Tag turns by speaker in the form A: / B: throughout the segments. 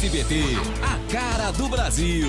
A: SBT, a cara do Brasil.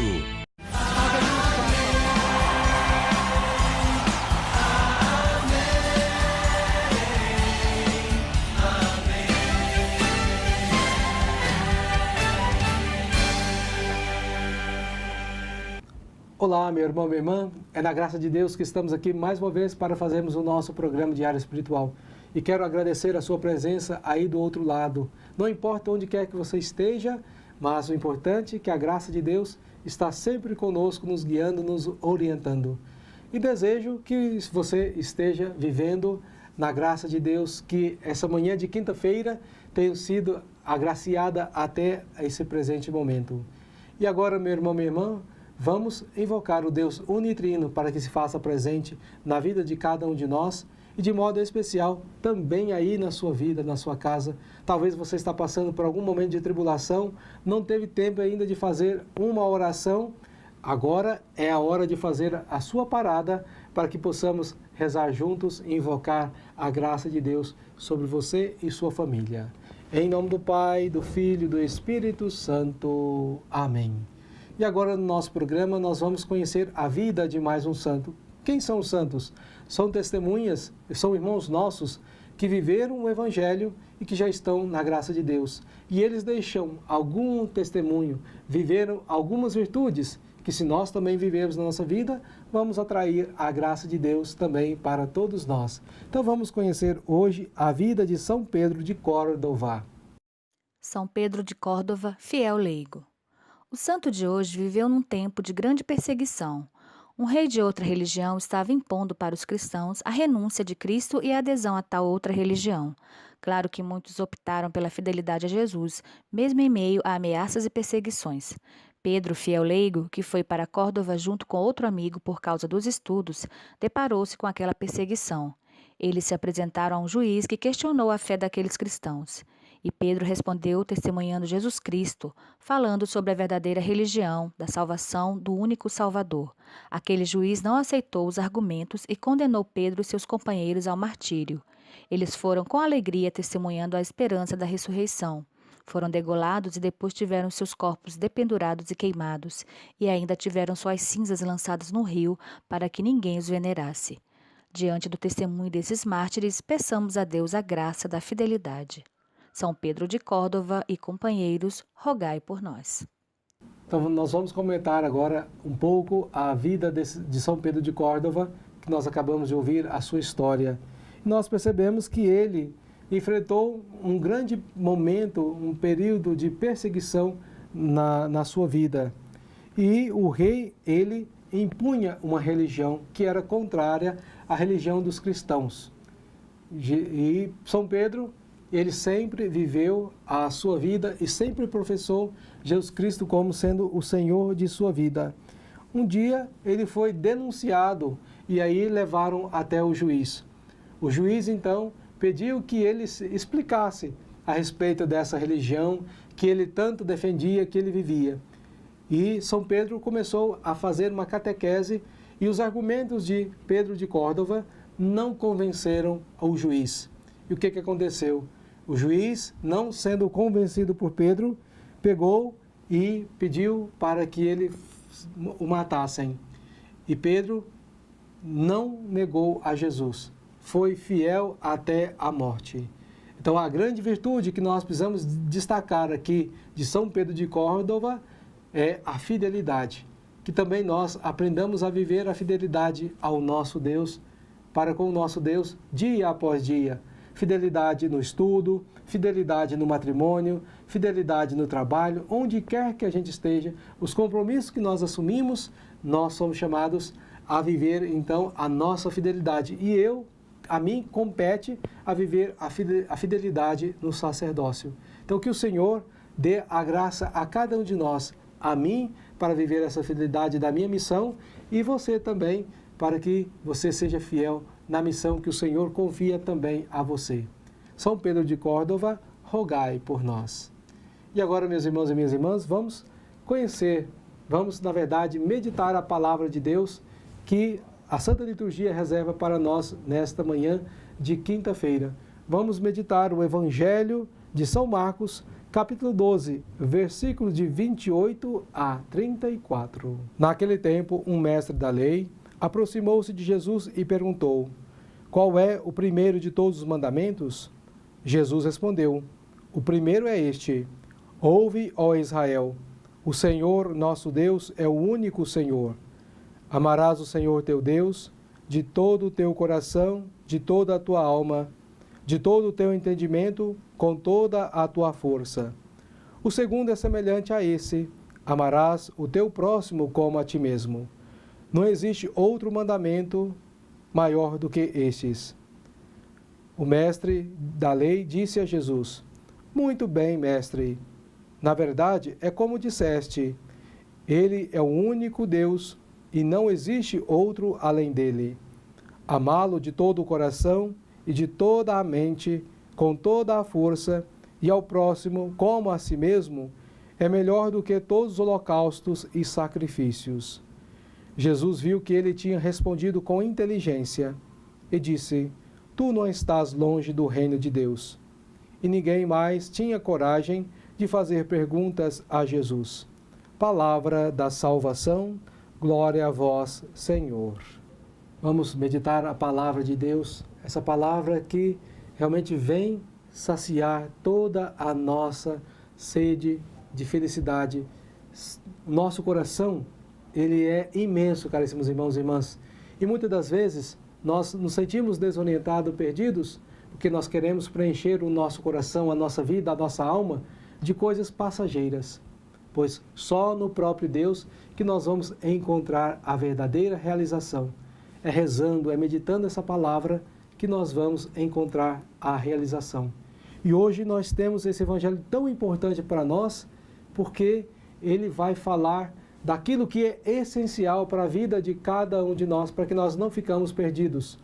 B: Olá, meu irmão, minha irmã. É na graça de Deus que estamos aqui mais uma vez para fazermos o nosso programa Diário Espiritual. E quero agradecer a sua presença aí do outro lado. Não importa onde quer que você esteja, mas o importante é que a graça de Deus está sempre conosco, nos guiando, nos orientando. E desejo que você esteja vivendo na graça de Deus, que essa manhã de quinta-feira tenha sido agraciada até esse presente momento. E agora, meu irmão, minha irmã, vamos invocar o Deus unitrino para que se faça presente na vida de cada um de nós e de modo especial também aí na sua vida, na sua casa. Talvez você está passando por algum momento de tribulação, não teve tempo ainda de fazer uma oração. Agora é a hora de fazer a sua parada para que possamos rezar juntos e invocar a graça de Deus sobre você e sua família. Em nome do Pai, do Filho e do Espírito Santo. Amém. E agora no nosso programa nós vamos conhecer a vida de mais um santo. Quem são os santos? São testemunhas, são irmãos nossos que viveram o Evangelho e que já estão na graça de Deus. E eles deixam algum testemunho, viveram algumas virtudes que se nós também vivemos na nossa vida, vamos atrair a graça de Deus também para todos nós. Então vamos conhecer hoje a vida de São Pedro de Córdova.
C: São Pedro de Córdova, fiel leigo. O santo de hoje viveu num tempo de grande perseguição. Um rei de outra religião estava impondo para os cristãos a renúncia de Cristo e a adesão a tal outra religião. Claro que muitos optaram pela fidelidade a Jesus, mesmo em meio a ameaças e perseguições. Pedro, fiel leigo, que foi para Córdova junto com outro amigo por causa dos estudos, deparou-se com aquela perseguição. Eles se apresentaram a um juiz que questionou a fé daqueles cristãos. E Pedro respondeu testemunhando Jesus Cristo, falando sobre a verdadeira religião, da salvação do único Salvador. Aquele juiz não aceitou os argumentos e condenou Pedro e seus companheiros ao martírio. Eles foram com alegria testemunhando a esperança da ressurreição. Foram degolados e depois tiveram seus corpos dependurados e queimados, e ainda tiveram suas cinzas lançadas no rio para que ninguém os venerasse. Diante do testemunho desses mártires, peçamos a Deus a graça da fidelidade. São Pedro de Córdova e companheiros, rogai por nós.
B: Então nós vamos comentar agora um pouco a vida de São Pedro de Córdova, que nós acabamos de ouvir a sua história. E nós percebemos que ele enfrentou um grande momento, um período de perseguição na sua vida. E o rei, ele impunha uma religião que era contrária à religião dos cristãos. E São Pedro, ele sempre viveu a sua vida e sempre professou Jesus Cristo como sendo o Senhor de sua vida. Um dia ele foi denunciado e aí levaram até o juiz. O juiz então pediu que ele explicasse a respeito dessa religião que ele tanto defendia, que ele vivia. E São Pedro começou a fazer uma catequese e os argumentos de Pedro de Córdova não convenceram o juiz. E o que aconteceu? O juiz, não sendo convencido por Pedro, pegou e pediu para que ele o matassem. E Pedro não negou a Jesus, foi fiel até a morte. Então a grande virtude que nós precisamos destacar aqui de São Pedro de Córdova é a fidelidade. Que também nós aprendamos a viver a fidelidade ao nosso Deus, para com o nosso Deus dia após dia. Fidelidade no estudo, fidelidade no matrimônio, fidelidade no trabalho, onde quer que a gente esteja, os compromissos que nós assumimos, nós somos chamados a viver, então, a nossa fidelidade. E a mim compete a viver a fidelidade no sacerdócio. Então, que o Senhor dê a graça a cada um de nós, a mim, para viver essa fidelidade da minha missão, e você também, para que você seja fiel na missão que o Senhor confia também a você. São Pedro de Córdova, rogai por nós. E agora, meus irmãos e minhas irmãs, vamos conhecer, vamos, na verdade, meditar a palavra de Deus que a Santa Liturgia reserva para nós nesta manhã de quinta-feira. Vamos meditar o Evangelho de São Marcos, capítulo 12, versículos de 28 a 34. Naquele tempo, um mestre da lei aproximou-se de Jesus e perguntou: qual é o primeiro de todos os mandamentos? Jesus respondeu: o primeiro é este: ouve, ó Israel, o Senhor nosso Deus é o único Senhor. Amarás o Senhor teu Deus de todo o teu coração, de toda a tua alma, de todo o teu entendimento, com toda a tua força. O segundo é semelhante a esse: amarás o teu próximo como a ti mesmo. Não existe outro mandamento maior do que estes. O mestre da lei disse a Jesus: muito bem, mestre. Na verdade, é como disseste: ele é o único Deus e não existe outro além dele. Amá-lo de todo o coração e de toda a mente, com toda a força, e ao próximo como a si mesmo, é melhor do que todos os holocaustos e sacrifícios. Jesus viu que ele tinha respondido com inteligência e disse: tu não estás longe do reino de Deus. E ninguém mais tinha coragem de fazer perguntas a Jesus. Palavra da salvação, glória a vós, Senhor. Vamos meditar a palavra de Deus, essa palavra que realmente vem saciar toda a nossa sede de felicidade. Nosso coração, ele é imenso, caríssimos irmãos e irmãs. E muitas das vezes nós nos sentimos desorientados, perdidos, porque nós queremos preencher o nosso coração, a nossa vida, a nossa alma, de coisas passageiras. Pois só no próprio Deus que nós vamos encontrar a verdadeira realização. É rezando, é meditando essa palavra que nós vamos encontrar a realização. E hoje nós temos esse evangelho tão importante para nós, porque ele vai falar daquilo que é essencial para a vida de cada um de nós, para que nós não ficamos perdidos.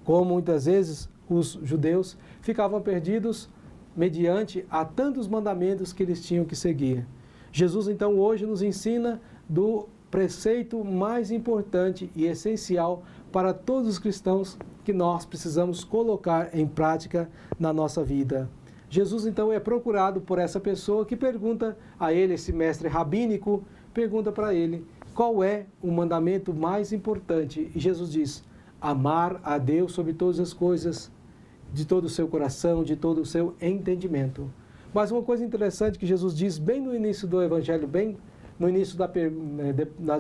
B: Como muitas vezes os judeus ficavam perdidos mediante a tantos mandamentos que eles tinham que seguir. Jesus então hoje nos ensina do preceito mais importante e essencial para todos os cristãos que nós precisamos colocar em prática na nossa vida. Jesus então é procurado por essa pessoa que pergunta a ele, esse mestre rabínico, pergunta para ele qual é o mandamento mais importante. E Jesus diz: amar a Deus sobre todas as coisas, de todo o seu coração, de todo o seu entendimento. Mas uma coisa interessante que Jesus diz bem no início do Evangelho, bem no início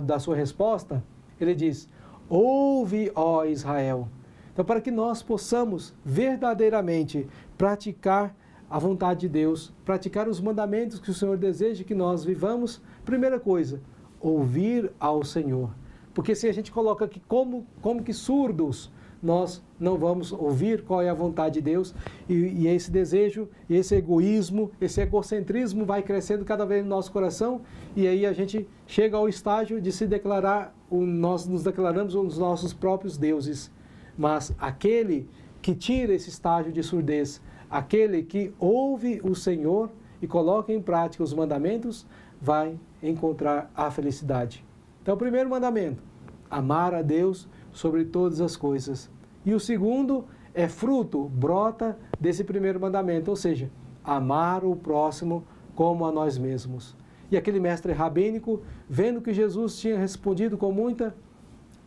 B: da sua resposta, ele diz: ouve, ó Israel. Então, para que nós possamos verdadeiramente praticar a vontade de Deus, praticar os mandamentos que o Senhor deseja que nós vivamos, primeira coisa, ouvir ao Senhor. Porque se a gente coloca aqui como que surdos, nós não vamos ouvir qual é a vontade de Deus, e esse desejo, esse egoísmo, esse egocentrismo vai crescendo cada vez no nosso coração, e aí a gente chega ao estágio de se declarar, nós nos declaramos os nossos próprios deuses. Mas aquele que tira esse estágio de surdez, aquele que ouve o Senhor e coloca em prática os mandamentos, vai encontrar a felicidade. Então, o primeiro mandamento: amar a Deus sobre todas as coisas. E o segundo é fruto, brota desse primeiro mandamento, ou seja, amar o próximo como a nós mesmos. E aquele mestre rabínico, vendo que Jesus tinha respondido com muita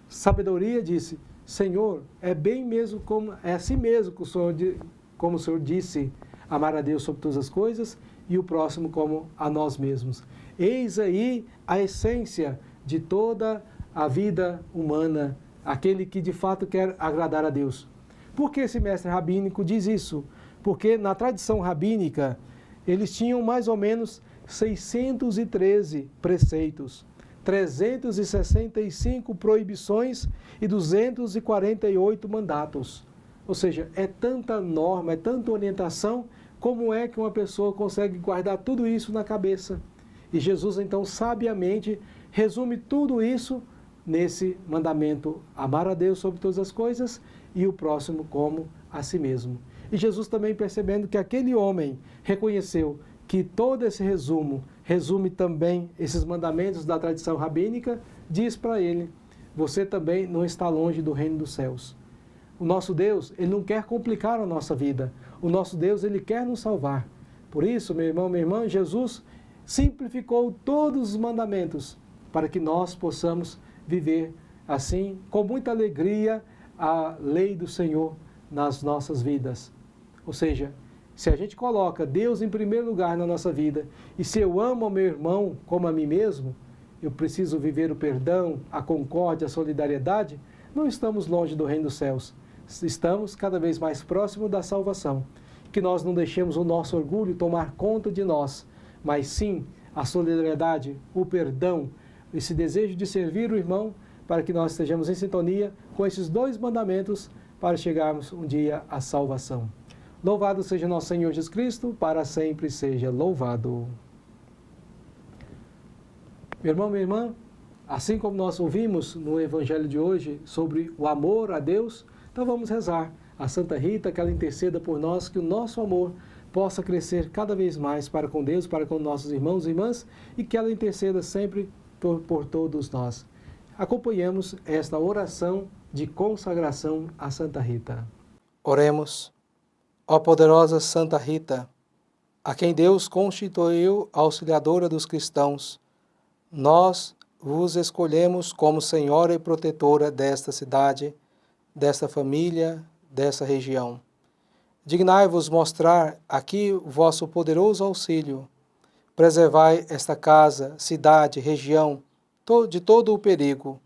B: sabedoria, disse: Senhor, é bem mesmo como é assim mesmo que como o Senhor disse, amar a Deus sobre todas as coisas e o próximo como a nós mesmos. Eis aí a essência de toda a vida humana, aquele que de fato quer agradar a Deus. Por que esse mestre rabínico diz isso? Porque na tradição rabínica, eles tinham mais ou menos 613 preceitos, 365 proibições e 248 mandatos. Ou seja, é tanta norma, é tanta orientação, como é que uma pessoa consegue guardar tudo isso na cabeça? E Jesus, então, sabiamente, resume tudo isso nesse mandamento: amar a Deus sobre todas as coisas e o próximo como a si mesmo. E Jesus também, percebendo que aquele homem reconheceu que todo esse resume também esses mandamentos da tradição rabínica, diz para ele: você também não está longe do reino dos céus. O nosso Deus, ele não quer complicar a nossa vida. O nosso Deus, ele quer nos salvar. Por isso, meu irmão, minha irmã, Jesus simplificou todos os mandamentos para que nós possamos viver assim, com muita alegria, a lei do Senhor nas nossas vidas. Ou seja, se a gente coloca Deus em primeiro lugar na nossa vida, e se eu amo o meu irmão como a mim mesmo, eu preciso viver o perdão, a concórdia, a solidariedade, não estamos longe do reino dos céus. Estamos cada vez mais próximos da salvação. Que nós não deixemos o nosso orgulho tomar conta de nós, mas sim a solidariedade, o perdão, esse desejo de servir o irmão, para que nós estejamos em sintonia com esses dois mandamentos para chegarmos um dia à salvação. Louvado seja nosso Senhor Jesus Cristo, para sempre seja louvado. Meu irmão, minha irmã, assim como nós ouvimos no Evangelho de hoje sobre o amor a Deus, então vamos rezar a Santa Rita, que ela interceda por nós, que o nosso amor possa crescer cada vez mais para com Deus, para com nossos irmãos e irmãs, e que ela interceda sempre por todos nós. Acompanhemos esta oração de consagração a Santa Rita. Oremos. Ó poderosa Santa Rita, a quem Deus constituiu auxiliadora dos cristãos, nós vos escolhemos como senhora e protetora desta cidade, desta família, dessa região. Dignai-vos mostrar aqui o vosso poderoso auxílio. Preservai esta casa, cidade, região, de todo o perigo,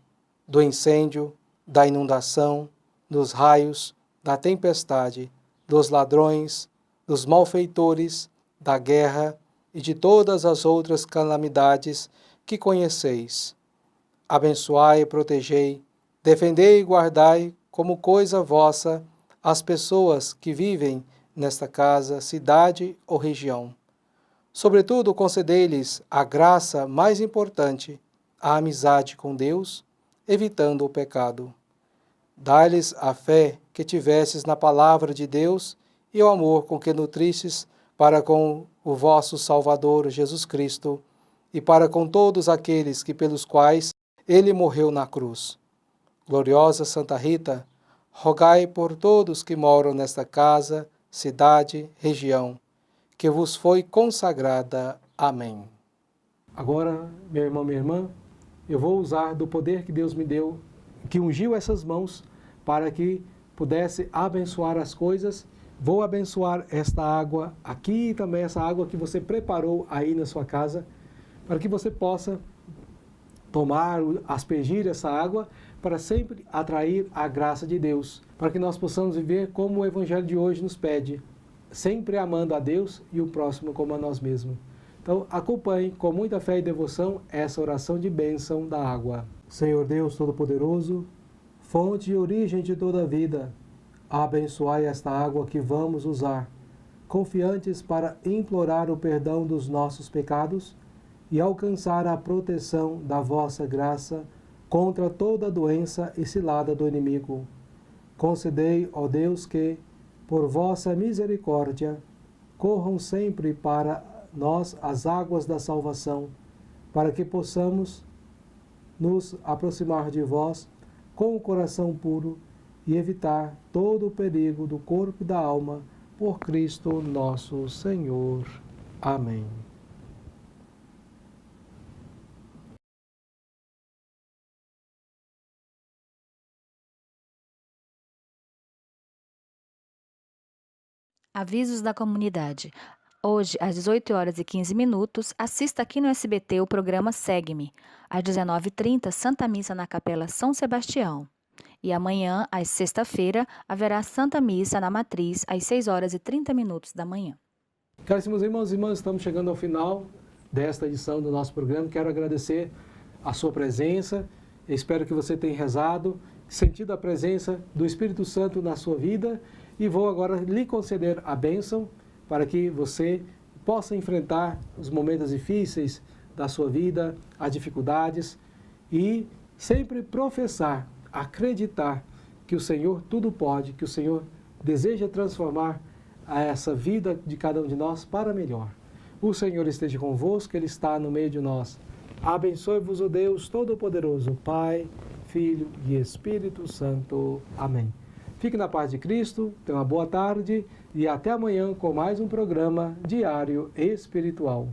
B: do incêndio, da inundação, dos raios, da tempestade, dos ladrões, dos malfeitores, da guerra e de todas as outras calamidades que conheceis. Abençoai e protegei, defendei e guardai como coisa vossa as pessoas que vivem nesta casa, cidade ou região. Sobretudo, concedei-lhes a graça mais importante, a amizade com Deus, evitando o pecado. Dai-lhes a fé que tivesses na palavra de Deus e o amor com que nutristes para com o vosso Salvador Jesus Cristo e para com todos aqueles que pelos quais ele morreu na cruz. Gloriosa Santa Rita, rogai por todos que moram nesta casa, cidade, região, que vos foi consagrada. Amém. Agora, meu irmão, minha irmã, eu vou usar do poder que Deus me deu, que ungiu essas mãos, para que pudesse abençoar as coisas. Vou abençoar esta água aqui e também essa água que você preparou aí na sua casa, para que você possa tomar, aspergir essa água, para sempre atrair a graça de Deus, para que nós possamos viver como o Evangelho de hoje nos pede, sempre amando a Deus e o próximo como a nós mesmos. Então, acompanhe com muita fé e devoção essa oração de bênção da água. Senhor Deus Todo-Poderoso, fonte e origem de toda a vida, abençoai esta água que vamos usar, confiantes para implorar o perdão dos nossos pecados e alcançar a proteção da vossa graça contra toda doença e cilada do inimigo. Concedei, ó Deus, que, por vossa misericórdia, corram sempre para nós as águas da salvação, para que possamos nos aproximar de vós com o coração puro e evitar todo o perigo do corpo e da alma, por Cristo nosso Senhor. Amém.
C: Avisos da comunidade. Hoje, às 18h15, assista aqui no SBT o programa Segue-me. Às 19h30, Santa Missa na Capela São Sebastião. E amanhã, às sexta-feira, haverá Santa Missa na Matriz, às 6h30 da manhã.
B: Caríssimos irmãos e irmãs, estamos chegando ao final desta edição do nosso programa. Quero agradecer a sua presença. Espero que você tenha rezado, sentido a presença do Espírito Santo na sua vida. E vou agora lhe conceder a bênção para que você possa enfrentar os momentos difíceis da sua vida, as dificuldades e sempre professar, acreditar que o Senhor tudo pode, que o Senhor deseja transformar essa vida de cada um de nós para melhor. O Senhor esteja convosco, Ele está no meio de nós. Abençoe-vos o Deus Todo-Poderoso, Pai, Filho e Espírito Santo. Amém. Fique na paz de Cristo, tenha uma boa tarde e até amanhã com mais um programa Diário Espiritual.